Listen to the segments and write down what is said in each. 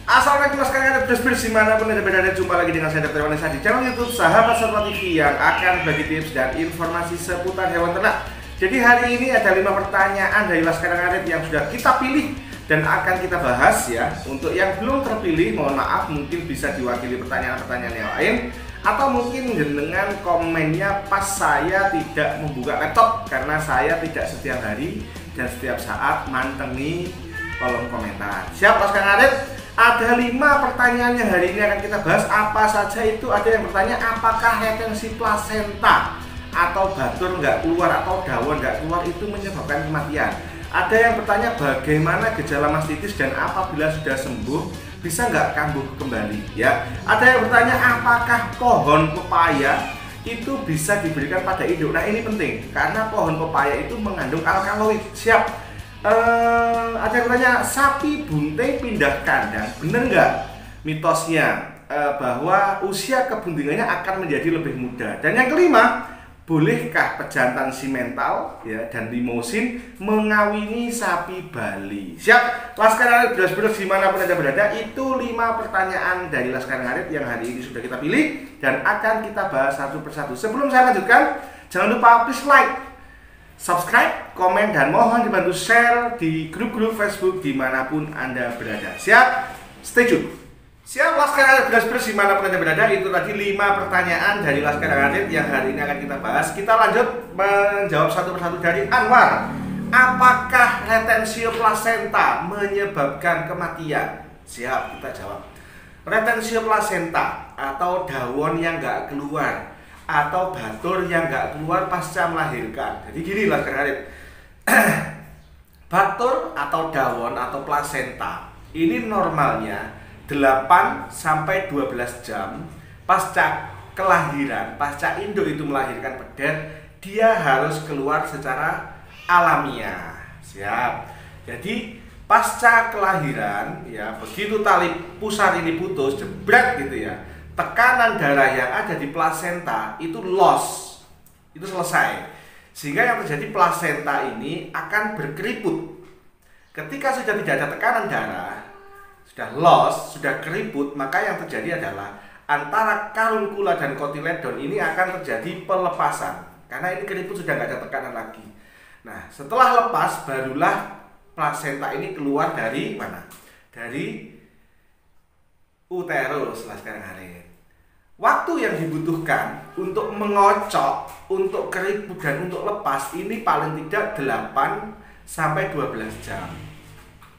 Assalamualaikum sekarang dimanapun Anda berada, jumpa lagi dengan saya Dr. Wanesa di channel YouTube Sahabat Satwa TV yang akan bagi tips dan informasi seputar hewan ternak. Jadi hari ini ada 5 pertanyaan dari Laskar Ngarit yang sudah kita pilih dan akan kita bahas ya. Untuk yang belum terpilih, mohon maaf, mungkin bisa diwakili pertanyaan-pertanyaan yang lain, atau mungkin dengan komennya pas saya tidak membuka laptop karena saya tidak setiap hari dan setiap saat mantengi kolom komentar. Siap Laskar Ngarit? Ada 5 pertanyaan yang hari ini akan kita bahas. Apa saja itu? Ada yang bertanya apakah retensi plasenta atau batur nggak keluar atau dawon nggak keluar itu menyebabkan kematian. Ada yang bertanya bagaimana gejala mastitis dan apabila sudah sembuh bisa nggak kambuh kembali ya. Ada yang bertanya apakah pohon pepaya itu bisa diberikan pada induk. Nah ini penting karena pohon pepaya itu mengandung alkaloid. Siap. Ada yang bertanya sapi bunting pindah kandang, bener nggak mitosnya bahwa usia kebuntingannya akan menjadi lebih muda. Dan yang kelima, bolehkah pejantan simental ya dan limousin mengawini sapi Bali? Siap, Laskar Ngarit beras-beras dimanapun Anda berada. Itu 5 pertanyaan dari Laskar Ngarit yang hari ini sudah kita pilih dan akan kita bahas satu persatu. Sebelum saya lanjutkan, jangan lupa please like, subscribe, komen, dan mohon dibantu share di grup-grup Facebook dimanapun Anda berada. Siap? Stay tune. Siap Laskar Ngarit beras-beras dimanapun Anda berada. Itu tadi 5 pertanyaan dari Laskar Ngarit yang hari ini akan kita bahas. Kita lanjut menjawab satu persatu dari Anwar. Apakah retensio plasenta menyebabkan kematian? Siap, kita jawab. Retensio plasenta atau dawon yang nggak keluar atau batur yang nggak keluar pasca melahirkan. Jadi gini Laskar Ngarit, batur atau dawon atau plasenta ini normalnya 8 sampai 12 jam pasca kelahiran, pasca induk itu melahirkan pedet, dia harus keluar secara alamiah. Siap. Jadi pasca kelahiran ya, begitu tali pusar ini putus, jebret gitu ya, tekanan darah yang ada di plasenta itu loss, itu selesai. Sehingga yang terjadi plasenta ini akan berkeriput. Ketika sudah tidak ada tekanan darah, sudah loss, sudah keriput, maka yang terjadi adalah antara karunkula dan kotiledon ini akan terjadi pelepasan. Karena ini keriput sudah nggak ada tekanan lagi. Nah, setelah lepas barulah plasenta ini keluar dari mana? Dari uterus Laskar Ngarit. Waktu yang dibutuhkan untuk mengocok, untuk keriput dan untuk lepas ini paling tidak 8 sampai 12 jam.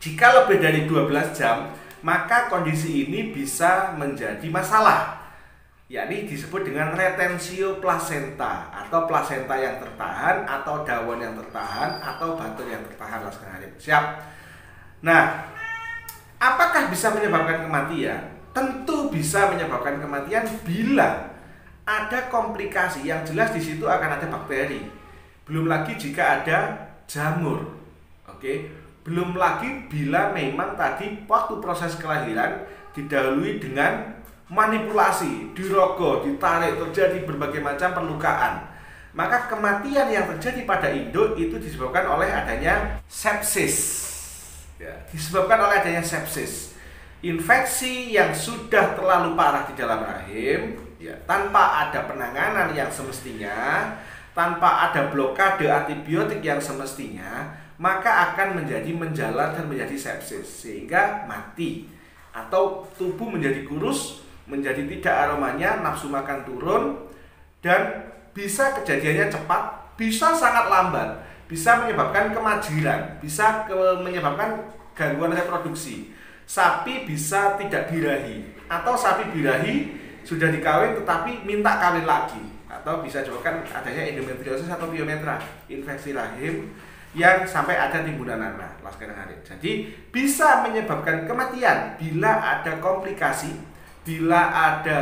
Jika lebih dari 12 jam, maka kondisi ini bisa menjadi masalah. Yakni disebut dengan retensio plasenta atau plasenta yang tertahan atau dawon yang tertahan atau batur yang tertahan Laskar Ngarit. Siap. Nah, apakah bisa menyebabkan kematian? Tentu bisa menyebabkan kematian bila ada komplikasi. Yang jelas di situ akan ada bakteri. Belum lagi jika ada jamur. Oke. Belum lagi bila memang tadi waktu proses kelahiran didahului dengan manipulasi, dirogoh, ditarik, terjadi berbagai macam perlukaan. Maka kematian yang terjadi pada induk itu disebabkan oleh adanya sepsis. Ya, disebabkan oleh adanya sepsis. Infeksi yang sudah terlalu parah di dalam rahim ya, tanpa ada penanganan yang semestinya, tanpa ada blokade antibiotik yang semestinya, maka akan menjadi menjalar dan menjadi sepsis sehingga mati atau tubuh menjadi kurus, menjadi tidak aromanya, nafsu makan turun, dan bisa kejadiannya cepat, bisa sangat lambat, bisa menyebabkan kemajiran, bisa menyebabkan gangguan reproduksi. Sapi bisa tidak birahi atau sapi birahi sudah dikawin tetapi minta kawin lagi, atau bisa juga kan adanya endometriosis atau piometra, infeksi rahim yang sampai ada timbunan nanah Laskar Ngarit. Jadi bisa menyebabkan kematian bila ada komplikasi, bila ada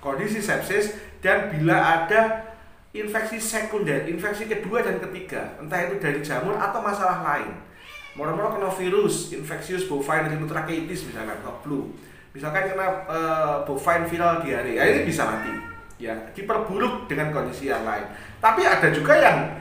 kondisi sepsis, dan bila ada infeksi sekunder, infeksi kedua dan ketiga, entah itu dari jamur atau masalah lain. Moro-moro kena virus, infeksius bovine rhinotracheatis misalkan, flu. Misalkan kena bovine viral diare, ya ini bisa mati. Ya, diperburuk dengan kondisi yang lain. Tapi ada juga yang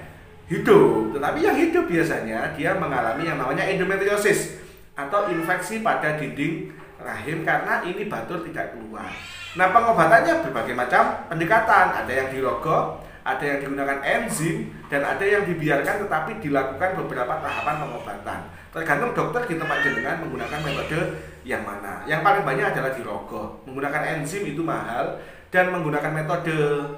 hidup, tetapi yang hidup biasanya dia mengalami yang namanya endometriosis atau infeksi pada dinding rahim karena ini batur tidak keluar. Nah, pengobatannya berbagai macam pendekatan, ada yang dirogol, ada yang digunakan enzim, dan ada yang dibiarkan tetapi dilakukan beberapa tahapan pengobatan. Tergantung dokter di tempat jenengan menggunakan metode yang mana. Yang paling banyak adalah dirogol. Menggunakan enzim itu mahal, dan menggunakan metode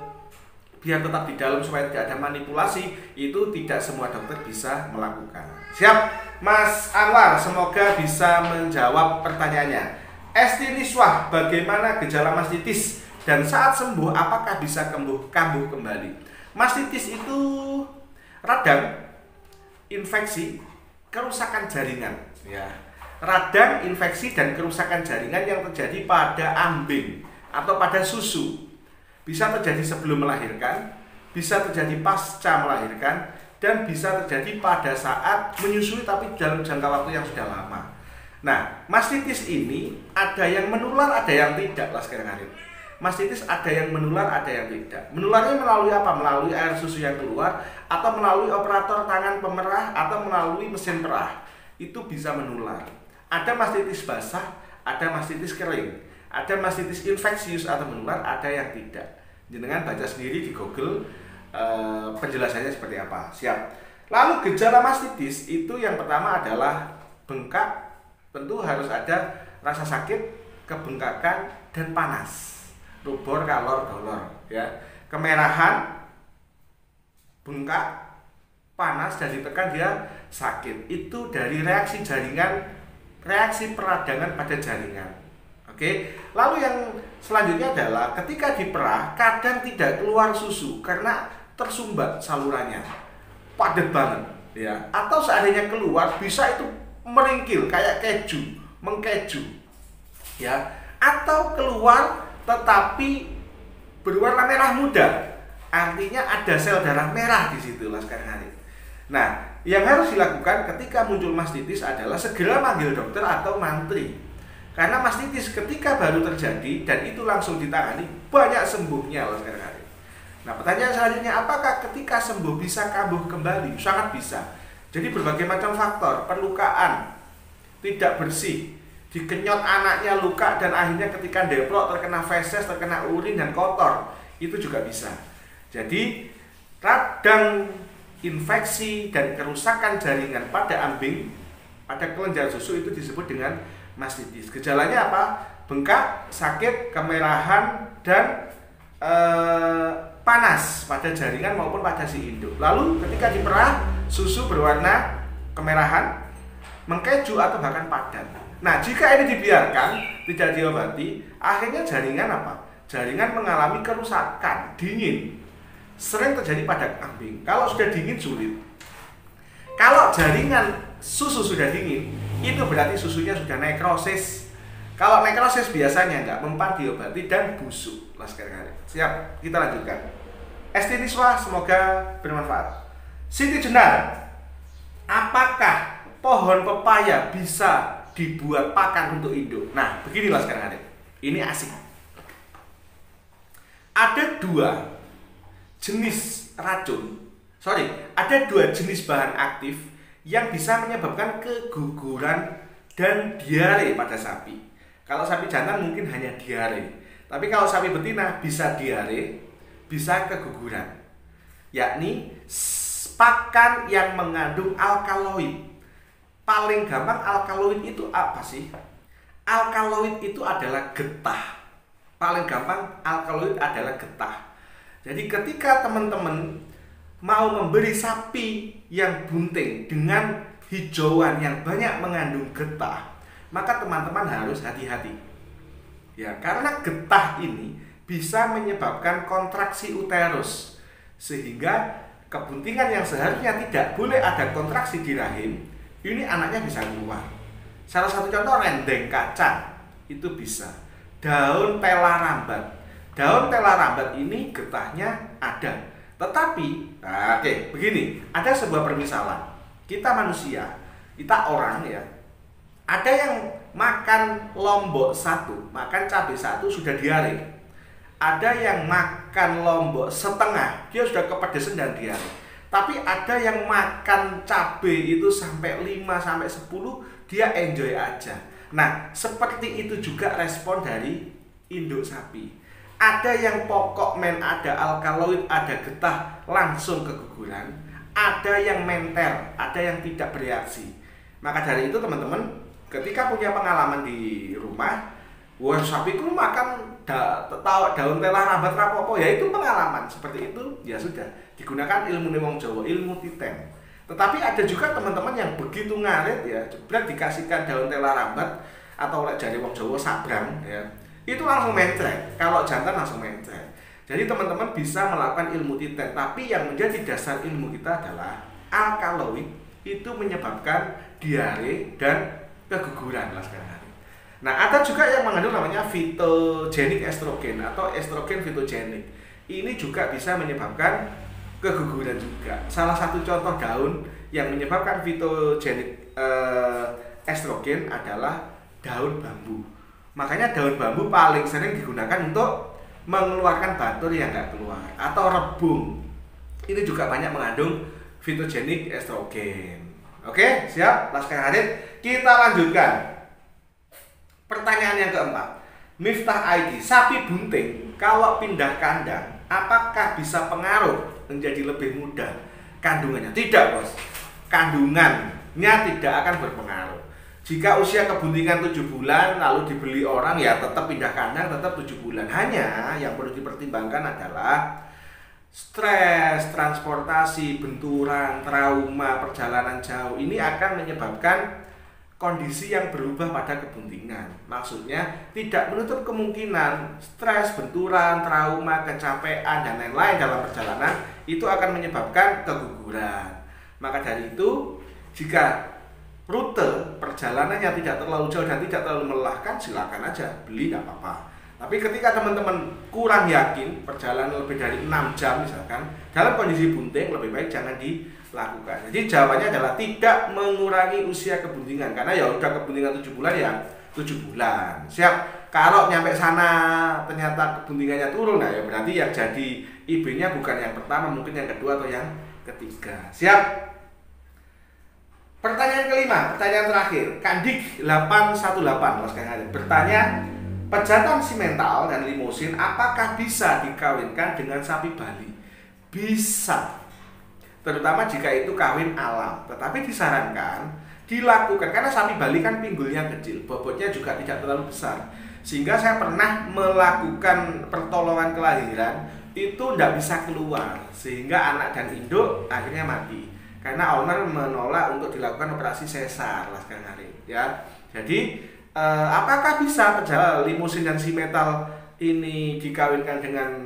biar tetap di dalam supaya tidak ada manipulasi itu tidak semua dokter bisa melakukan. Siap, Mas Anwar, semoga bisa menjawab pertanyaannya. Esti Niswah, bagaimana gejala mastitis dan saat sembuh apakah bisa kambuh kembali? Mastitis itu radang infeksi kerusakan jaringan, ya. Radang infeksi dan kerusakan jaringan yang terjadi pada ambing atau pada susu. Bisa terjadi sebelum melahirkan, bisa terjadi pasca melahirkan, dan bisa terjadi pada saat menyusui tapi dalam jangka waktu yang sudah lama. Nah, mastitis ini ada yang menular, ada yang tidak, lah sekarang hari. Mastitis ada yang menular, ada yang tidak. Menularnya melalui apa? Melalui air susu yang keluar, atau melalui operator tangan pemerah, atau melalui mesin perah. Itu bisa menular. Ada mastitis basah, ada mastitis kering. Ada mastitis infeksius atau menular, ada yang tidak. Jenengan baca sendiri di Google penjelasannya seperti apa. Siap. Lalu gejala mastitis itu yang pertama adalah bengkak. Tentu harus ada rasa sakit, kebengkakan, dan panas. Rubor, kalor, dolor, ya. Kemerahan, bengkak, panas, dan ditekan dia sakit. Itu dari reaksi jaringan, reaksi peradangan pada jaringan. Oke. Lalu yang selanjutnya adalah ketika diperah kadang tidak keluar susu karena tersumbat salurannya, padat banget, ya. Atau seandainya keluar bisa itu meringkil kayak keju, mengkeju, ya. Atau keluar tetapi berwarna merah muda, artinya ada sel darah merah di situ, lah sekarang hari. Nah, yang harus dilakukan ketika muncul mastitis adalah segera manggil dokter atau mantri. Karena mastitis ketika baru terjadi dan itu langsung ditangani banyak sembuhnya, lah sekarang hari. Nah, pertanyaan selanjutnya, apakah ketika sembuh bisa kambuh kembali? Sangat bisa. Jadi berbagai macam faktor, perlukaan, tidak bersih, dikenyot anaknya luka dan akhirnya ketika deplok terkena feses, terkena urin dan kotor, itu juga bisa. Jadi radang infeksi dan kerusakan jaringan pada ambing, pada kelenjar susu itu disebut dengan mastitis. Gejalanya apa? Bengkak, sakit, kemerahan, dan panas pada jaringan maupun pada si induk. Lalu ketika diperah, susu berwarna kemerahan, mengkeju atau bahkan padat. Nah, jika ini dibiarkan, tidak diobati, akhirnya jaringan apa? Jaringan mengalami kerusakan, dingin. Sering terjadi pada kambing. Kalau sudah dingin sulit. Kalau jaringan susu sudah dingin, itu berarti susunya sudah nekrosis. Kalau nekrosis biasanya nggak mempan diobati dan busuk. Lah sekarang. Siap, kita lanjutkan. Esti Niswa, semoga bermanfaat. Siti Jenar, apakah pohon pepaya bisa dibuat pakan untuk induk? Nah, beginilah sekarang. Ini asik. Ada dua jenis racun. Ada dua jenis bahan aktif yang bisa menyebabkan keguguran dan diare pada sapi. Kalau sapi jantan mungkin hanya diare, tapi kalau sapi betina bisa diare, bisa keguguran. Yakni pakan yang mengandung alkaloid. Paling gampang alkaloid itu apa sih? Alkaloid itu adalah getah. Paling gampang alkaloid adalah getah. Jadi ketika teman-teman mau memberi sapi yang bunting dengan hijauan yang banyak mengandung getah, maka teman-teman harus hati-hati. Ya, karena getah ini bisa menyebabkan kontraksi uterus, sehingga kebuntingan yang seharusnya tidak boleh ada kontraksi di rahim, ini anaknya bisa keluar. Salah satu contoh rendeng kacang, itu bisa. Daun tela rambat. Daun tela rambat ini getahnya ada. Tetapi, begini, ada sebuah permisalan. Kita manusia, kita orang ya, ada yang makan lombok satu, makan cabai satu sudah diare. Ada yang makan lombok setengah, dia sudah kepedesan dan diare. Tapi ada yang makan cabai itu sampai 5 sampai 10, dia enjoy aja. Nah, seperti itu juga respon dari induk sapi. Ada yang pokok ada alkaloid, ada getah, langsung keguguran. Ada yang menter, ada yang tidak bereaksi. Maka dari itu teman-teman, ketika punya pengalaman di rumah, wah sapiku makan daun telah rambat rapopo, ya itu pengalaman. Seperti itu, ya sudah. Digunakan ilmu wong Jawa, ilmu titen. Tetapi ada juga teman-teman yang begitu ngarit ya, jebret dikasihkan daun tela rambat atau oleh jari wong Jawa sabrang ya, itu langsung mencret. Kalau jantan langsung mencret. Jadi teman-teman bisa melakukan ilmu titen, tapi yang menjadi dasar ilmu kita adalah alkaloid itu menyebabkan diare dan keguguran lah sekarang. Nah, ada juga yang mengandung namanya phytogenic estrogen atau estrogen phytogenic. Ini juga bisa menyebabkan keguguran juga. Salah satu contoh daun yang menyebabkan phytogenic estrogen adalah daun bambu. Makanya daun bambu paling sering digunakan untuk mengeluarkan batur yang nggak keluar, atau rebung. Ini juga banyak mengandung phytogenic estrogen. Oke, siap? Laskar Harit, kita lanjutkan. Pertanyaan yang keempat, Miftah ID, sapi bunting kalau pindah kandang, apakah bisa pengaruh menjadi lebih mudah kandungannya? Tidak, bos. Kandungannya tidak akan berpengaruh. Jika usia kebuntingan 7 bulan lalu dibeli orang, ya tetap pindah kandang, tetap 7 bulan. Hanya yang perlu dipertimbangkan adalah stres, transportasi, benturan, trauma, perjalanan jauh. Ini akan menyebabkan kondisi yang berubah pada kebuntingan. Maksudnya tidak menutup kemungkinan stres, benturan, trauma, kecapean, dan lain-lain dalam perjalanan itu akan menyebabkan keguguran. Maka dari itu, jika rute perjalanannya tidak terlalu jauh dan tidak terlalu melelahkan, silakan aja beli, nggak apa-apa. Tapi ketika teman-teman kurang yakin perjalanan lebih dari 6 jam misalkan, dalam kondisi bunting, lebih baik jangan dilakukan. Jadi jawabannya adalah tidak mengurangi usia kebuntingan, karena ya udah kebuntingan 7 bulan ya 7 bulan. Siap. Kalau nyampe sana ternyata kebuntingannya turun, nah ya berarti yang jadi IB-nya bukan yang pertama, mungkin yang kedua atau yang ketiga. Siap. Pertanyaan kelima, pertanyaan terakhir, Kandik 818 bertanya, pejantan simental dan limosin apakah bisa dikawinkan dengan sapi Bali? Bisa, terutama jika itu kawin alam. Tetapi disarankan dilakukan, karena sapi Bali kan pinggulnya kecil, bobotnya juga tidak terlalu besar. Sehingga saya pernah melakukan pertolongan kelahiran, itu tidak bisa keluar, sehingga anak dan induk akhirnya mati. Karena owner menolak untuk dilakukan operasi sesar lah sekarang hari ya. Jadi apakah bisa pejantan limosin dan simental ini dikawinkan dengan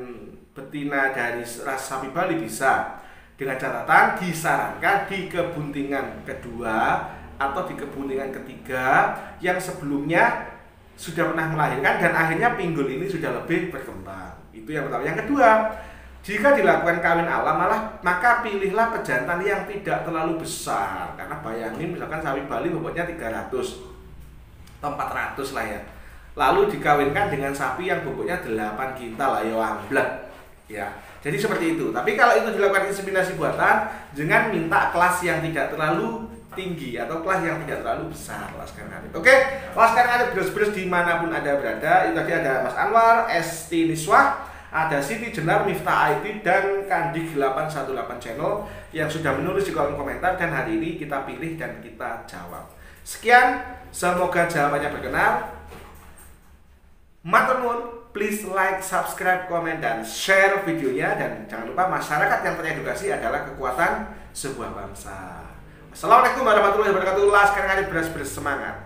betina dari ras sapi Bali? Bisa, dengan catatan disarankan di kebuntingan kedua atau di kebuntingan ketiga yang sebelumnya sudah pernah melahirkan dan akhirnya pinggul ini sudah lebih berkembang. Itu yang pertama. Yang kedua, jika dilakukan kawin alam maka pilihlah pejantan yang tidak terlalu besar. Karena bayangin misalkan sapi Bali bobotnya 300 atau 400 lah ya, lalu dikawinkan dengan sapi yang bobotnya 8 kintal lah ya, amblek ya. Jadi seperti itu. Tapi kalau itu dilakukan inseminasi buatan, jangan minta kelas yang tidak terlalu tinggi atau kelas yang tidak terlalu besar. Laskar Ngarit. Oke, Laskar Ngarit bros-bros dimanapun Anda berada. Itu tadi ada Mas Anwar, Esti Niswah, ada Siti Jenar, Miftah IT, dan Kandik 818 channel yang sudah menulis di kolom komentar, dan hari ini kita pilih dan kita jawab. Sekian, semoga jawabannya berkenan. Matur nuwun, please like, subscribe, komen, dan share videonya. Dan jangan lupa, masyarakat yang teredukasi adalah kekuatan sebuah bangsa. Assalamualaikum warahmatullahi wabarakatuh. Laskar Ngarit beras-beras semangat.